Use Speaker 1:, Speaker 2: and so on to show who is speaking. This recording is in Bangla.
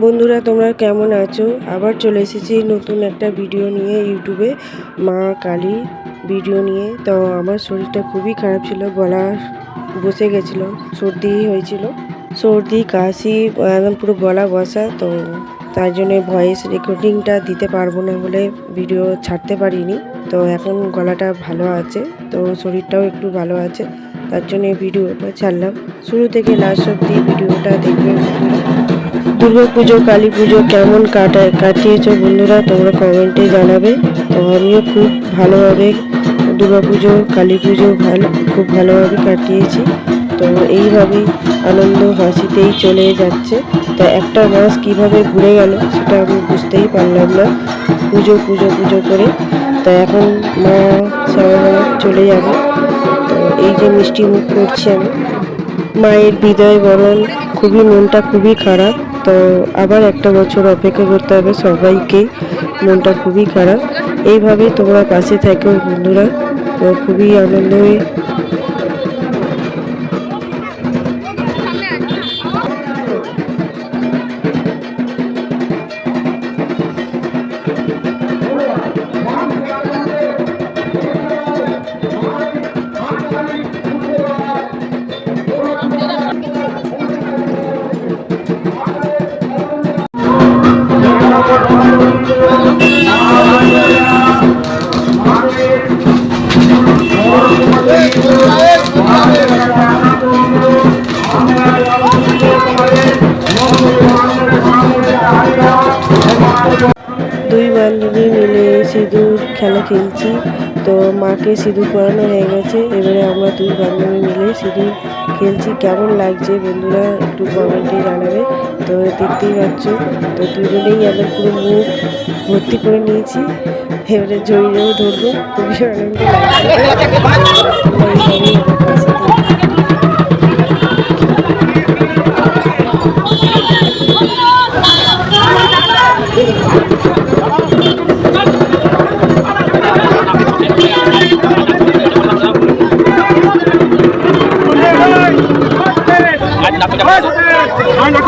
Speaker 1: বন্ধুরা তোমরা কেমন আছো? আবার চলে এসেছি নতুন একটা ভিডিও নিয়ে ইউটিউবে, মা কালী ভিডিও নিয়ে। তো আমার শরীরটা খুবই খারাপ ছিল, গলা বসে গেছিলো, সর্দি হয়েছিল, সর্দি কাশি একদম পুরো গলা বসা। তো তার জন্যে ভয়েস রেকর্ডিংটা দিতে পারবো না বলে ভিডিও ছাড়তে পারিনি। তো এখন গলাটা ভালো আছে, তো শরীরটাও একটু ভালো আছে, তার জন্য ভিডিওটা ছাড়লাম। শুরু থেকে লাস্ট অব্দি ভিডিওটা দেখবে বন্ধুরা। দুর্গা পুজো কালী পুজো কেমন কাটিয়েছো বন্ধুরা তোমরা কমেন্টে জানাবে। তো আমিও খুব ভালোভাবে দুর্গা পুজো কালী পুজো খুব ভালোভাবে কাটিয়েছি। তো এইভাবেই আনন্দ হাসিতেই চলে যাচ্ছে। তা একটা মাস কিভাবে ঘুরে গেল সেটা আমি বুঝতেই পারলাম না, পুজো পুজো পুজো করে। তা এখন মা শ্যামা চলে যাবে। তো এই যে মিষ্টি মুখ করছি আমি, মায়ের বিদায় বরণ, মনটা খুবই খারাপ। তো আবার একটা বছর অপেক্ষা করতে হবে সবাইকেই, মনটা খুবই খারাপ। এইভাবে তোমরা পাশে থাকো বন্ধুরা, তো খুবই আনন্দ। দুই বান্ধবী মিলে সিঁদুর খেলা খেলছি। তো মাকে সিঁদুর পরানো হয়ে গেছে, এবারে আমরা দুই বান্ধবী মিলে সিঁদুর খেলছি। কেমন লাগছে বন্ধুরা একটু কমেন্টে জানাবে। তো দেখতেই পাচ্ছ, তো দুজনেই আমরা পুরো মুখ ভর্তি করে নিয়েছি, এবারে জড়িয়েও ধরবো। খুবই আনন্দ লাগছে।
Speaker 2: आज